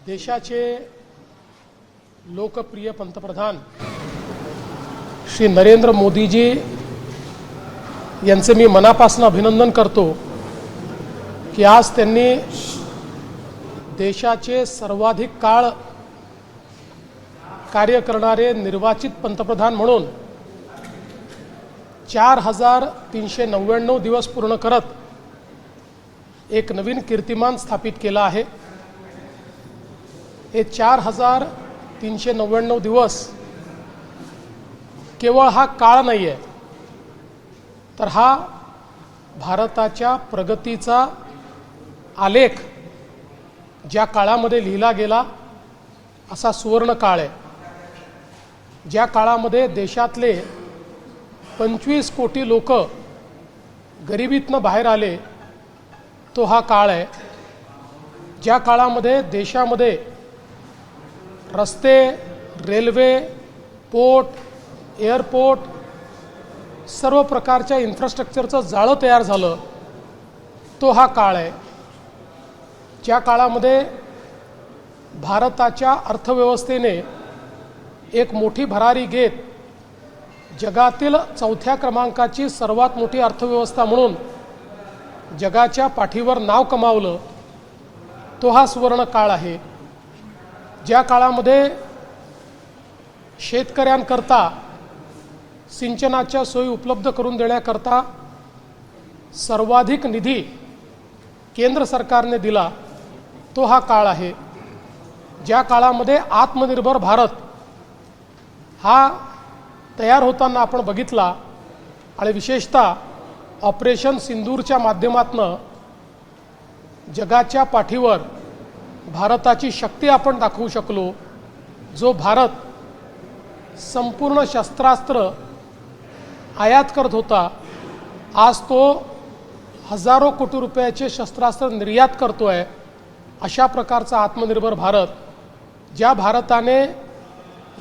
देशाचे लोकप्रिय पंतप्रधान श्री नरेंद्र मोदीजी यांचे मी मनापासून अभिनंदन करतो की आज त्यांनी देशाचे सर्वाधिक काळ कार्य करणारे निर्वाचित पंतप्रधान म्हणून 4399 दिवस पूर्ण करत एक नवीन कीर्तिमान स्थापित केला आहे। हे 4399 दिवस केवळ हा काळ नाही आहे, तर हा भारताच्या प्रगतीचा आलेख ज्या काळामध्ये लिहिला गेला असा सुवर्ण काळ आहे। ज्या काळामध्ये देशातले 25 कोटी लोक गरिबीतनं बाहेर आले तो हा काळ आहे। ज्या काळामध्ये देशामध्ये रस्ते, रेल्वे, पोर्ट, एअरपोर्ट सर्व प्रकारच्या इन्फ्रास्ट्रक्चरचं जाळं तयार झालं तो हा काळ आहे। ज्या काळामध्ये भारताच्या अर्थव्यवस्थेने एक मोठी भरारी घेत जगातील 4थ्या क्रमांकाची सर्वात मोठी अर्थव्यवस्था म्हणून जगाच्या पाठीवर नाव कमावलं तो हा सुवर्ण काळ आहे। ज्या काळामध्ये शेतकऱ्यांकरता सिंचनाच्या सोयी उपलब्ध करून देण्याकरता सर्वाधिक निधी केंद्र सरकारने दिला तो हा काळ आहे। ज्या काळामध्ये आत्मनिर्भर भारत हा तयार होताना आपण बघितला आणि विशेषतः ऑपरेशन सिंदूरच्या माध्यमातून जगाच्या पाठीवर भारताची शक्ती आपण दाखवू शकलो। जो भारत संपूर्ण शस्त्रास्त्र आयात करत होता, आज तो हजारो कोटी रुपयाचे शस्त्रास्त्र निर्यात करतोय। अशा प्रकारचा आत्मनिर्भर भारत, ज्या भारताने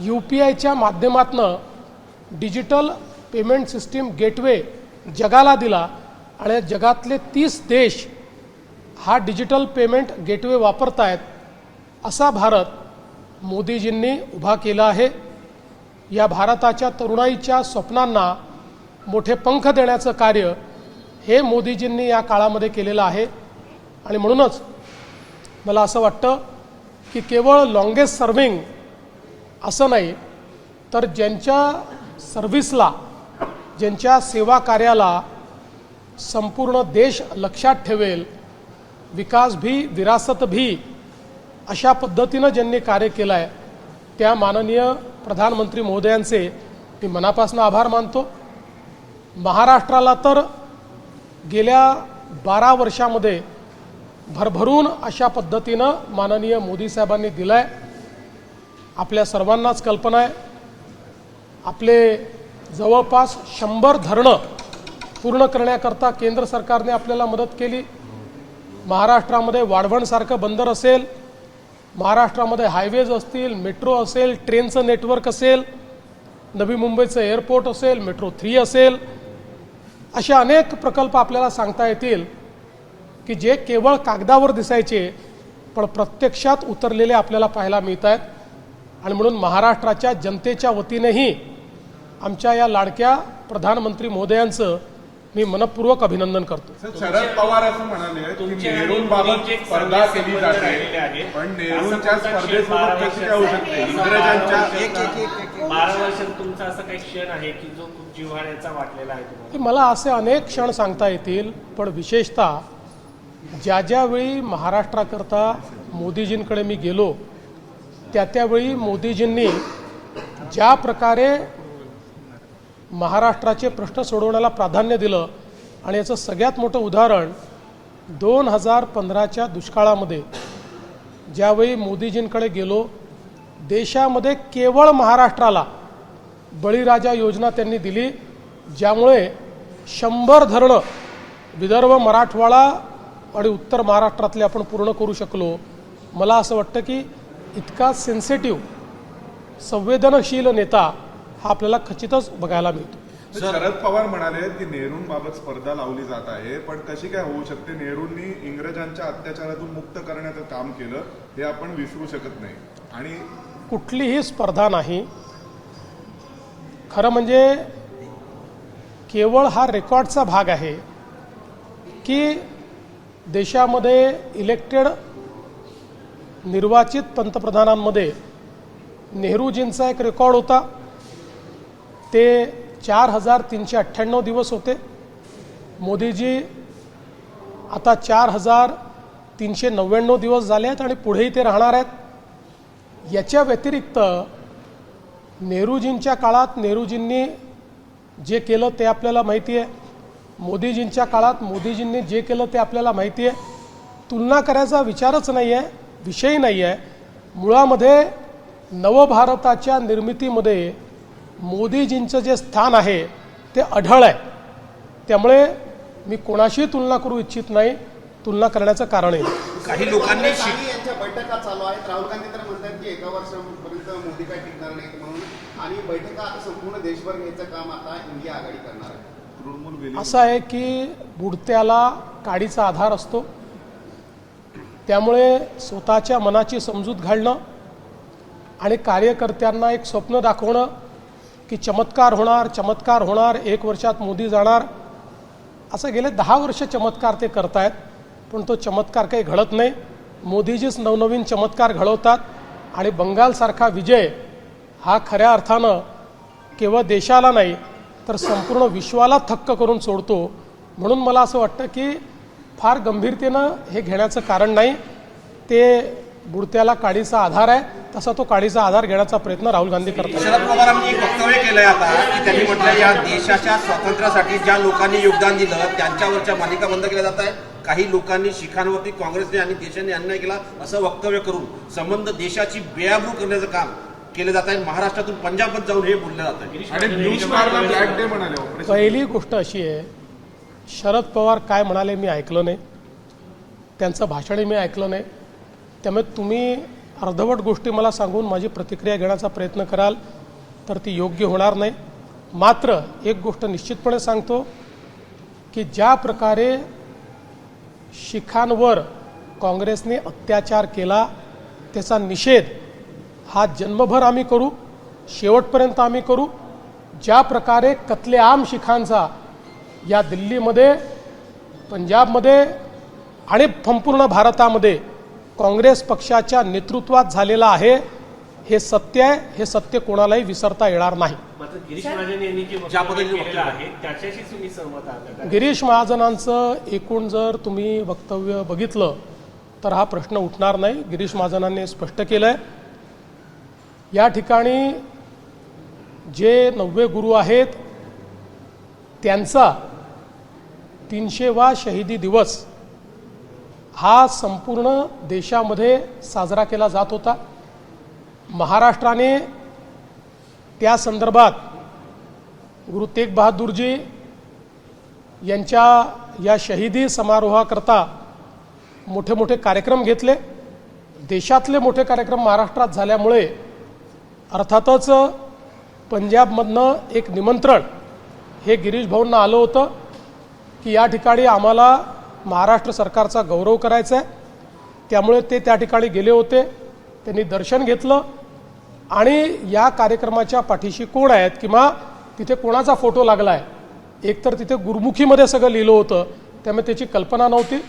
UPIच्या माध्यमातून डिजिटल पेमेंट सिस्टीम गेटवे जगाला दिला आणि जगातले 30 देश हा डिजिटल पेमेंट गेटवे वापरत आहेत, असा भारत मोदीजींनी उभा केला आहे। या भारताच्या तरुणाईच्या स्वप्नांना मोठे पंख देण्याचं कार्य हे मोदीजींनी या काळामध्ये केलेलं आहे। आणि म्हणूनच मला असं वाटतं की केवळ लॉंगेस्ट सर्व्हिंग असं नाही, तर ज्यांच्या सर्व्हिसला, ज्यांच्या सेवा कार्याला संपूर्ण देश लक्षात ठेवेल, विकास भी विरासत भी अशा पद्धतीनं ज्यांनी कार्य केलं आहे त्या माननीय प्रधानमंत्री महोदयांचे मी मनापासून आभार मानतो। महाराष्ट्राला तर गेल्या 12 वर्षामध्ये भरभरून अशा पद्धतीनं माननीय मोदी साहेबांनी दिलं आहे। आपल्या सर्वांनाच कल्पना आहे, आपले जवळपास 100 धरणं पूर्ण करण्याकरता केंद्र सरकारने आपल्याला मदत केली। महाराष्ट्रामध्ये वाढवणसारखं बंदर असेल, महाराष्ट्रामध्ये हायवेज असतील, मेट्रो असेल, ट्रेनचं नेटवर्क असेल, नवी मुंबईचं एअरपोर्ट असेल, मेट्रो 3 असेल, असे अनेक प्रकल्प आपल्याला सांगता येतील की जे केवळ कागदावर दिसायचे पण प्रत्यक्षात उतरलेले आपल्याला पाहायला मिळत आहेत। आणि म्हणून महाराष्ट्राच्या जनतेच्या वतीनेही आमच्या या लाडक्या प्रधानमंत्री महोदयांचं मी मनपूर्वक अभिनंदन करतो। शरद पवार असं म्हणाले की नेहरूंबाबत स्पर्धा केली जाते, पण नेहरूंच्या स्पर्धेसोबत कशी काय होऊ शकते? इंग्रजांच्या 12 वर्षात तुमचा असा काही क्षण आहे की जो खूप जिव्हाळ्याचा वाटलेला आहे तुम्हाला? मला असे अनेक क्षण सांगता येतील, पण विशेषतः ज्यावेळी महाराष्ट्राकरता मोदीजींकडे मी गेलो त्यावेळी मोदीजींनी ज्या प्रकारे महाराष्ट्राचे प्रश्न सोडवण्याला प्राधान्य दिलं, आणि याचं सगळ्यात मोठं उदाहरण 2015च्या दुष्काळामध्ये ज्यावेळी मोदीजींकडे गेलो, देशामध्ये केवळ महाराष्ट्राला बळीराजा योजना त्यांनी दिली, ज्यामुळे 100 धरणं विदर्भ, मराठवाडा आणि उत्तर महाराष्ट्रातले आपण पूर्ण करू शकलो। मला असं वाटतं की इतका सेन्सिटिव्ह, संवेदनशील नेता हा आपल्याला खचितच बघायला मिळतो। शरद पवार म्हणाले की नेहरूंबाबत स्पर्धा लावली जात आहे, पण कशी काय होऊ शकते? नेहरूंनी इंग्रजांच्या अत्याचारातून मुक्त करण्याचं काम केलं, हे आपण विसरू शकत नाही. आणि कुठलीही स्पर्धा नाही. खरं म्हणजे केवळ हा रेकॉर्डचा भाग आहे की देशामध्ये इलेक्टेड निर्वाचित पंतप्रधानांमध्ये नेहरूजींचा एक रेकॉर्ड होता. ते 4398 दिवस होते. मोदीजी आता 4399 दिवस झाले आहेत आणि पुढेही ते राहणार आहेत. याच्या व्यतिरिक्त नेहरूजींच्या काळात नेहरूजींनी जे केलं ते आपल्याला माहिती आहे. मोदीजींच्या काळात मोदीजींनी जे केलं ते आपल्याला माहिती आहे. तुलना करायचा विचारच नाही आहे, विषय नाही आहे. मुळामध्ये नवभारताच्या निर्मितीमध्ये मोदीजींचं जे स्थान आहे ते अढळ आहे. त्यामुळे मी कोणाशी तुलना करू इच्छित नाही. तुलना करण्याचं कारण आहे. काही लोकांनी यांच्या बैठका चालू आहेत. राहुल गांधी तर म्हणतात की एका वर्षापर्यंत मोदी काय टिकणार नाहीत म्हणून, आणि बैठका आता संपूर्ण देशभर घ्यायचं काम आता इंडिया आघाडी करणार आहे. असं आहे की बुडत्याला काडीचा आधार असतो. त्यामुळे स्वतःच्या मनाची समजूत घालणं आणि कार्यकर्त्यांना एक स्वप्न दाखवणं की चमत्कार होणार, चमत्कार होणार, 1 वर्षात मोदी जाणार, असं गेले 10 वर्ष चमत्कार ते करतायत, पण तो चमत्कार काही घडत नाही. मोदीजीच नवनवीन चमत्कार घडवतात आणि बंगालसारखा विजय हा खऱ्या अर्थानं केवळ देशाला नाही तर संपूर्ण विश्वाला थक्क करून सोडतो. म्हणून मला असं वाटतं की फार गंभीरतेनं हे घेण्याचं कारण नाही. ते बुडत्याला काडीचा आधार आहे, तसा तो काडीचा आधार घेण्याचा प्रयत्न राहुल गांधी करतात. शरद पवारांनी एक वक्तव्य केलंय आता की त्यांनी म्हटलं या देशाच्या स्वातंत्र्यासाठी ज्या लोकांनी योगदान दिलं त्यांच्यावरच्या मालिका बंद केल्या जात आहे. काही लोकांनी शिखांवरती काँग्रेसने आणि देशाने अन्याय केला असं वक्तव्य करून संबंध देशाची बेआबरू करण्याचं काम केलं जात आहे. महाराष्ट्रातून पंजाबात जाऊन हे बोललं जात आहे. आणि ब्लू स्टारला ब्लॅक डे म्हणाले. पहिली गोष्ट अशी आहे, शरद पवार काय म्हणाले मी ऐकलं नाही, त्यांचं भाषणही मी ऐकलं नाही. त्यामुळे तुम्ही अर्धवट गोष्टी मला सांगून माझी प्रतिक्रिया घेण्याचा प्रयत्न कराल तर ती योग्य होणार नाही. मात्र एक गोष्ट निश्चितपणे सांगतो की ज्या प्रकारे शिखांवर काँग्रेसने अत्याचार केला त्याचा निषेध हा जन्मभर आम्ही करू, शेवटपर्यंत आम्ही करू. ज्या प्रकारे कत्लेआम शिखांचा या दिल्लीमध्ये, पंजाबमध्ये आणि संपूर्ण भारतामध्ये काँग्रेस पक्षाच्या नेतृत्वात झालेला आहे, हे सत्य आहे. हे सत्य कोणालाही विसरता येणार नाही. मात्र गिरीश महाजन यांनी जे वक्तव्य केलेलं आहे त्याच्याशी तुम्ही सहमत आहात का? गिरीश महाजनांचं एकूण जर तुम्ही वक्तव्य बघितलं तर हा प्रश्न उठणार नाही. गिरीश महाजनांनी स्पष्ट केलं आहे, या ठिकाणी जे 90 गुरु आहेत त्यांचा 300वा शहीदी दिवस हा संपूर्ण देशामध्ये साजरा केला जात होता. महाराष्ट्राने त्या संदर्भात गुरु तेग बहादूरजी यांच्या या शहीदी समारोहाकरता मोठे मोठे कार्यक्रम घेतले. देशातले मोठे कार्यक्रम महाराष्ट्रात झाल्यामुळे अर्थातच पंजाबमधनं एक निमंत्रण हे गिरीश भाऊंना आलं होतं की या ठिकाणी आम्हाला महाराष्ट्र सरकारचा गौरव करायचा आहे. त्यामुळे ते त्या ठिकाणी गेले होते. त्यांनी दर्शन घेतलं आणि या कार्यक्रमाच्या पाठीशी कोण आहेत किंवा तिथे कोणाचा फोटो लागला आहे, एकतर तिथे गुरुमुखीमध्ये सगळं लिहिलं होतं, त्यामुळे त्याची कल्पना नव्हती.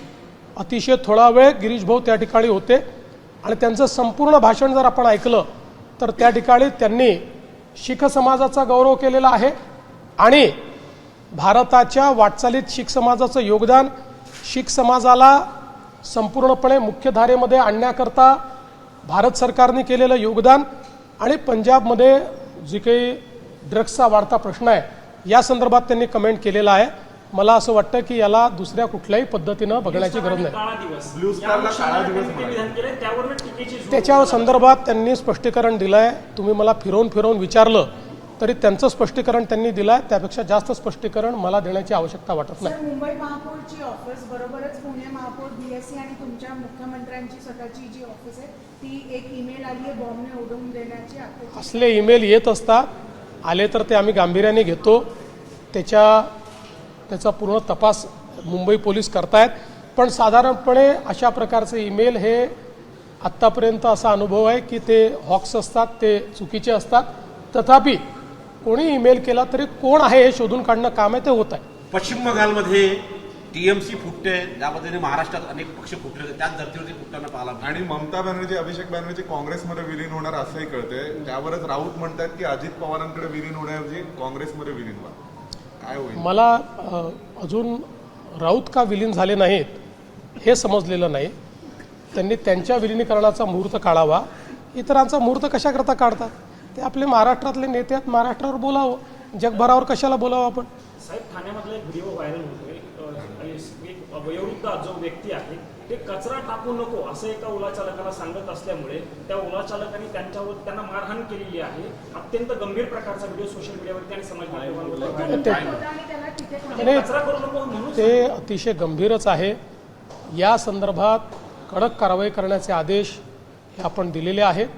अतिशय थोडा वेळ गिरीश भाऊ त्या ठिकाणी होते आणि त्यांचं संपूर्ण भाषण जर आपण ऐकलं तर त्या ठिकाणी त्यांनी शीख समाजाचा गौरव केलेला आहे आणि भारताच्या वाटचालीत शीख समाजाचं योगदान, शीख समाजाला संपूर्णपणे मुख्यधारेमध्ये आणण्याकरता भारत सरकारने केलेलं योगदान आणि पंजाबमध्ये जे काही ड्रग्सचा वाढता प्रश्न आहे या संदर्भात त्यांनी कमेंट केलेला आहे. मला असं वाटतं की याला दुसऱ्या कुठल्याही पद्धतीनं बघण्याची गरज नाही. ब्लू स्टारला काळा दिवस म्हणाले. त्याच्या संदर्भात त्यांनी स्पष्टीकरण दिलं आहे. तुम्ही मला फिरवून फिरवून विचारलं तरी त्यांचं स्पष्टीकरण त्यांनी दिलं आहे. त्यापेक्षा जास्त स्पष्टीकरण मला देण्याची आवश्यकता वाटत नाही. मुंबई महापौरची ऑफिस बरोबरच पुणे महापौर BSc आणि तुमच्या मुख्यमंत्र्यांची स्वतःची जी ऑफिस आहे ती एक ईमेल आली आहे बॉम्बने उडवून देण्याची. असले ईमेल येत असतात, आले तर ते आम्ही गांभीर्याने घेतो. त्याचा पूर्ण तपास मुंबई पोलीस करतायत. पण साधारणपणे अशा प्रकारचे ईमेल हे आत्तापर्यंत असा अनुभव आहे की ते हॉक्स असतात, ते चुकीचे असतात. तथापि कोणी ईमेल केला तरी कोण आहे हे शोधून काढणं काम आहे, ते होत आहे. पश्चिम बंगालमध्ये टीएमसी फुटते, त्या पद्धतीने महाराष्ट्रात अनेक पक्ष फुटले, त्याच धर्तीवरती फुटताना पाहायला मिळालं. आणि ममता बॅनर्जी, अभिषेक बॅनर्जी काँग्रेसमध्ये विलीन होणार असंही कळतंय. त्यावरच राऊत म्हणतात की अजित पवारांकडे विलीन होण्याऐवजी काँग्रेसमध्ये विलीन व्हा. काय होईल? मला अजून राऊत का विलीन झाले नाहीत हे समजलेलं नाही. त्यांनी त्यांच्या विलिनीकरणाचा मुहूर्त काढावा. इतरांचा मुहूर्त कशाकरता काढतात? ते आपले महाराष्ट्रातले नेते आहेत, महाराष्ट्रावर बोलावं, जगभरावर कशाला बोलावं आपण? साहेब, ठाण्यामधला एक व्हिडिओ व्हायरल होतोय. एक वयोवृद्ध जो व्यक्ती आहे ते कचरा टाकू नको असं एका ओला चालकाला सांगत असल्यामुळे त्या ओला चालकाने त्यांना मारहाण केलेली आहे. अत्यंत गंभीर प्रकारचा व्हिडिओ सोशल मीडियावरती आणि समाज माध्यमांवर कचरा करू नको म्हणून ते अतिशय गंभीरच आहे. या संदर्भात कडक कारवाई करण्याचे आदेश हे आपण दिलेले आहेत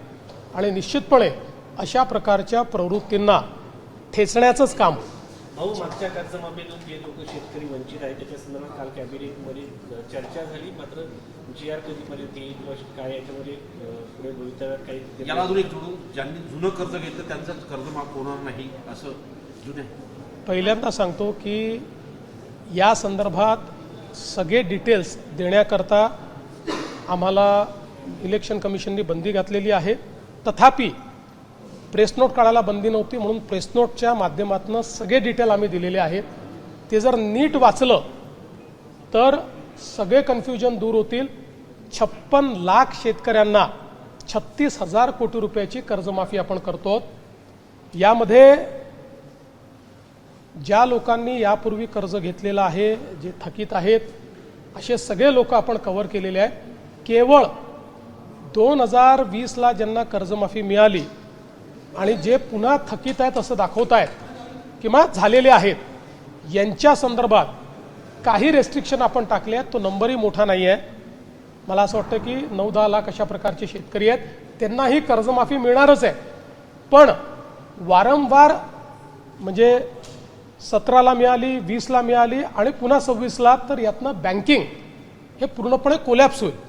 आणि निश्चितपणे अशा प्रकारच्या प्रवृत्तींना ठेचण्याचंच काम. भाऊ, मागच्या कर्जमाफीतून जे लोक शेतकरी वंचित आहेत त्याच्या संदर्भात काल कॅबिनेटमध्ये चर्चा झाली. मात्र जी आर कधीपर्यंत येईल किंवा काय याच्यामध्ये पुढे भवितव्यात काही याला अजून एक जोडून, ज्यांनी जुनं कर्ज घेतलं त्यांचं कर्ज माफ होणार नाही असं जुने. पहिल्यांदा सांगतो की या संदर्भात सगळे डिटेल्स देण्याकरता आम्हाला इलेक्शन कमिशनने बंदी घातलेली आहे. तथापि प्रेस नोट काढायला बंदी नव्हती म्हणून प्रेस नोटच्या माध्यमातून सगळे डिटेल आम्ही दिलेले आहेत. ते जर नीट वाचलं तर सगळे कन्फ्युजन दूर होतील. 56 लाख शेतकऱ्यांना 36,000 कोटी रुपयाची कर्जमाफी आपण करतो. यामध्ये ज्या लोकांनी यापूर्वी कर्ज घेतलेलं आहे, जे थकीत आहेत, असे सगळे लोक आपण कव्हर केलेले आहेत. केवळ 2020ला ज्यांना कर्जमाफी मिळाली आणि जे पुन्हा थकीत आहेत असं दाखवत आहेत किंवा झालेले आहेत, यांच्या संदर्भात काही रेस्ट्रिक्शन आपण टाकले आहेत. तो नंबरही मोठा नाही आहे. मला असं वाटतं की 9-10 लाख अशा प्रकारचे शेतकरी आहेत, त्यांनाही कर्जमाफी मिळणारच आहे. पण वारंवार म्हणजे 17ला मिळाली, 20ला मिळाली आणि पुन्हा 26ला, तर यातनं बँकिंग हे पूर्णपणे कोलॅप्स होईल.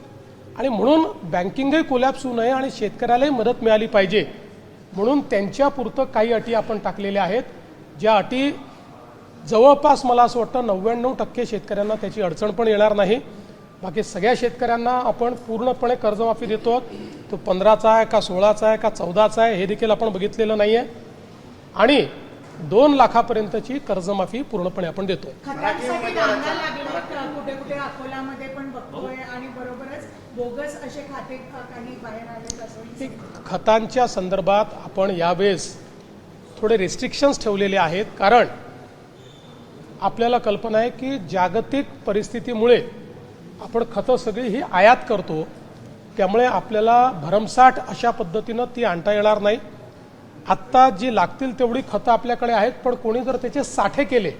आणि म्हणून बँकिंगही कोलॅप्स होऊ नये आणि शेतकऱ्यालाही मदत मिळाली पाहिजे म्हणून त्यांच्यापुरतं काही अटी आपण टाकलेल्या आहेत. ज्या अटी जवळपास मला असं वाटतं 99% शेतकऱ्यांना त्याची अडचण पण येणार नाही. बाकी सगळ्या शेतकऱ्यांना आपण पूर्णपणे कर्जमाफी देतो. तो 15चा आहे का 16चा आहे का 14चा आहे हे देखील आपण बघितलेलं नाही आहे. आणि 2 लाखापर्यंतची कर्जमाफी पूर्णपणे आपण देतो. खतांसाठी रांगा लागल्यात कुठे कुठे अकोल्यामध्ये पण बघतोय आणि बरोबरच बोगस असे खाते काही बाहेर आले असं. खतांच्या संदर्भात आपण यावेळेस थोडे रेस्ट्रिक्शन्स ठेवलेले आहेत. कारण आपल्याला कल्पना आहे की जागतिक परिस्थितीमुळे आपण खतं सगळी ही आयात करतो. त्यामुळे आपल्याला भरमसाठ अशा पद्धतीनं ती आणता येणार नाही. आत्ता जी लागतील तेवढी खतं आपल्याकडे आहेत, पण कोणी जर त्याचे साठे केले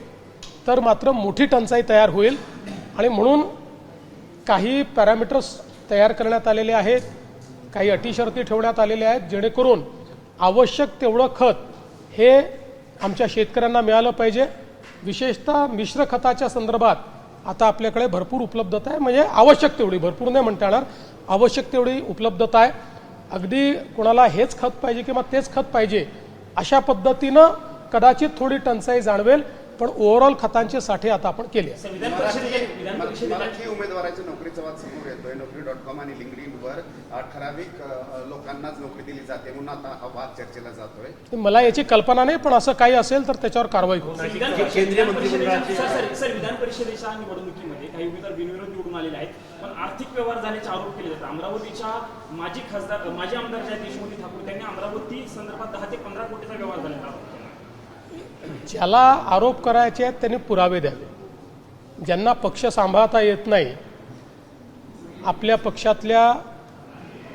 तर मात्र मोठी टंचाई तयार होईल. आणि म्हणून काही पॅरामीटर्स तयार करण्यात आलेले आहेत, काही अटी शर्ती ठेवण्यात आलेल्या आहेत, जेणेकरून आवश्यक तेवढं खत हे आमच्या शेतकऱ्यांना मिळालं पाहिजे. विशेषतः मिश्र खताच्या संदर्भात आता आपल्याकडे भरपूर उपलब्धता आहे. म्हणजे आवश्यक तेवढी, भरपूर नाही म्हणता येणार, आवश्यक तेवढी उपलब्धता आहे. अगदी कोणाला हेच खत पाहिजे किंवा तेच खत पाहिजे अशा पद्धतीनं कदाचित थोडी टंचाई जाणवेल, पण ओव्हरऑल खतांचे साठे आता आपण केले. मराठी उमेदवाराच्या नोकरीचा वाद समोर येतोय. नोकरी.com आणि लिंक्डइनवर ठराविक लोकांनाच नोकरी दिली जाते म्हणून आता हा वाद चर्चेला जातोय. मला याची कल्पना नाही, पण असं काही असेल तर त्याच्यावर कारवाई करू. केंद्रीय मंत्रिमंडळाचे विधान परिषदेच्या निवडणुकीमध्ये काही उमेदवार बिनविरोध निवडून आलेले आहेत, पण आर्थिक व्यवहार झाल्याचे आरोप केले जातात. अमरावतीच्या माजी आमदार ज्या देशमुख ठाकूर त्यांनी अमरावती संदर्भात 10 ते 15 कोटीचा व्यवहार झालेला आरोप केला. ज्याला आरोप करायचे आहेत त्यांनी पुरावे द्यावे. ज्यांना पक्ष सांभाळता येत नाही, आपल्या पक्षातल्या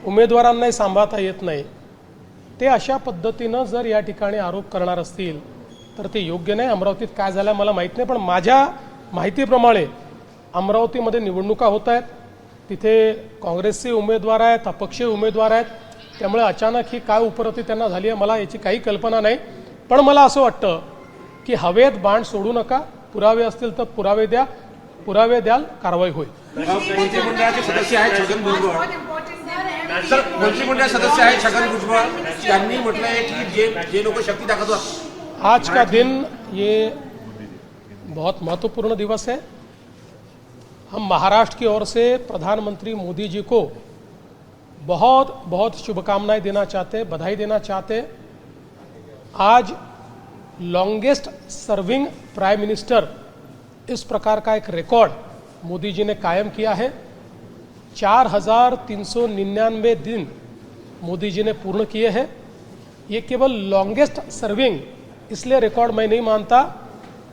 उमेदवारांनाही सांभाळता येत नाही, ते अशा पद्धतीनं जर या ठिकाणी आरोप करणार असतील तर ते योग्य नाही. अमरावतीत काय झालं मला माहीत नाही, पण माझ्या माहितीप्रमाणे अमरावतीमध्ये निवडणुका होत आहेत. तिथे काँग्रेसचे उमेदवार आहेत, अपक्षीय उमेदवार आहेत. त्यामुळे अचानक ही काय उपरती त्यांना झाली आहे मला याची काही कल्पना नाही. पण मला असं वाटतं की हवेत बाण सोडू नका, पुरावे असतील तर पुरावे द्या, पुरावे द्याल कारवाई होईल. मंत्रिमंडळाचे सदस्य आहेत छगन भुजबळ, मंत्रिमंडळ सदस्य आहेत छगन भुजबळ, त्यांनी म्हटलंय की जे लोक शक्ती दाखवतात. आज का दिन ये बहुत महत्वपूर्ण दिवस है. हम महाराष्ट्र की ओर से प्रधानमंत्री मोदी जी को बहुत बहुत शुभकामनाएं देना चाहते, बधाई देना चाहते. आज लॉन्गेस्ट सर्विंग प्राइम मिनिस्टर इस प्रकार का एक रिकॉर्ड मोदी जी ने कायम किया है. 4399 दिन मोदी जी ने पूर्ण किए हैं. ये केवल लॉन्गेस्ट सर्विंग इसलिए रिकॉर्ड मैं नहीं मानता,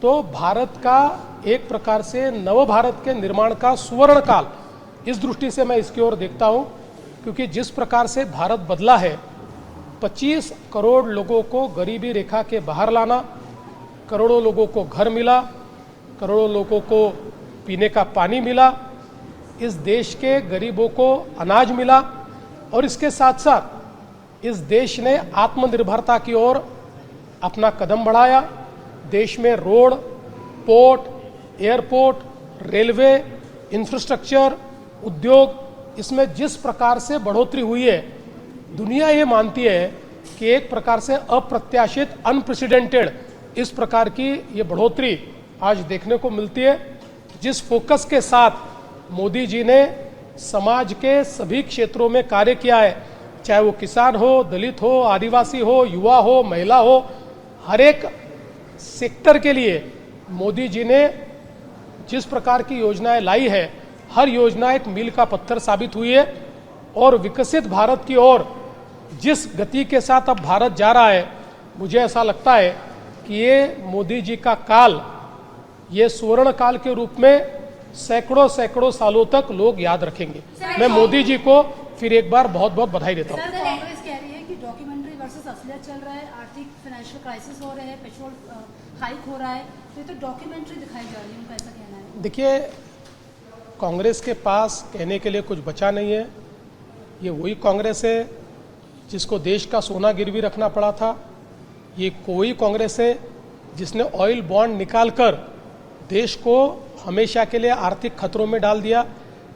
तो भारत का एक प्रकार से नव भारत के निर्माण का सुवर्ण काल, इस दृष्टि से मैं इसकी ओर देखता हूँ. क्योंकि जिस प्रकार से भारत बदला है, 25 करोड़ लोगों को गरीबी रेखा के बाहर लाना, करोड़ों लोगों को घर मिला, करोड़ों लोगों को पीने का पानी मिला, इस देश के गरीबों को अनाज मिला, और इसके साथ साथ इस देश ने आत्मनिर्भरता की ओर अपना कदम बढ़ाया. देश में road, port, airport, railway, infrastructure, उद्योग, इसमें जिस प्रकार से बढ़ोतरी हुई है, दुनिया ये मानती है कि एक प्रकार से अप्रत्याशित, अनप्रेसिडेंटेड इस प्रकार की ये बढ़ोतरी आज देखने को मिलती है. जिस फोकस के साथ मोदी जी ने समाज के सभी क्षेत्रों में कार्य किया है, चाहे वो किसान हो, दलित हो, आदिवासी हो, युवा हो, महिला हो, हर एक सेक्टर के लिए मोदी जी ने जिस प्रकार की योजनाएं लाई है, हर योजना एक मील का पत्थर साबित हुई है. और विकसित भारत की ओर जिस गति के साथ अब भारत जा रहा है, मुझे ऐसा लगता है कि ये मोदी जी का काल, ये सुवर्ण काल के रूप में सैकड़ों सैकड़ों सालों तक लोग याद रखेंगे. मैं मोदी जी को फिर एक बार बहुत बहुत बधाई देता हूँ. सर, कांग्रेस कह रही है कि डॉक्यूमेंट्री वर्सेस असलियत चल रहा है, आर्थिक फाइनेंशियल क्राइसिस हो रहे हैं, पेट्रोल हाइक हो रहा है, तो ये तो डॉक्यूमेंट्री दिखाई जा रही है, उनका ऐसा कहना है. देखिए, कांग्रेस के पास कहने के लिए कुछ बचा नहीं है. ये वही कांग्रेस है जिसको देश का सोना गिरवी रखना पड़ा था. ये कोई कांग्रेस है जिसने ऑयल बॉन्ड निकालकर देश को हमेशा के लिए आर्थिक खतरों में डाल दिया.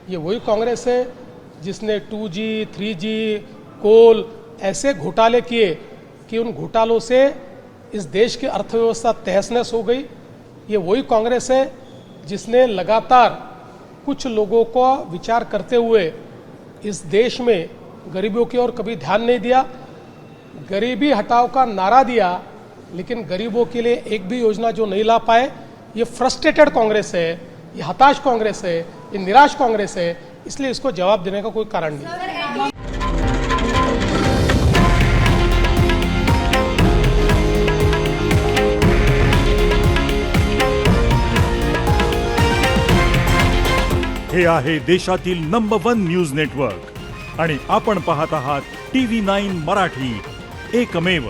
ये वही कांग्रेस है जिसने 2G, 3G, कोल ऐसे घोटाले किए कि उन घोटालों से इस देश की अर्थव्यवस्था तहस नहस हो गई. ये वही कांग्रेस है जिसने लगातार कुछ लोगों को विचार करते हुए इस देश में गरीबों की ओर कभी ध्यान नहीं दिया. गरीबी हटाओ का नारा दिया, लेकिन गरीबों के लिए एक भी योजना जो नहीं ला पाए. ये फ्रस्ट्रेटेड कांग्रेस है, ये हताश कांग्रेस है, ये निराश कांग्रेस है. इसलिए इसको जवाब देने का कोई कारण नहीं. हे आहे देशातील नंबर 1 न्यूज नेटवर्क आणि आपण पाहत आहात TV9 मराठी, एकमेव.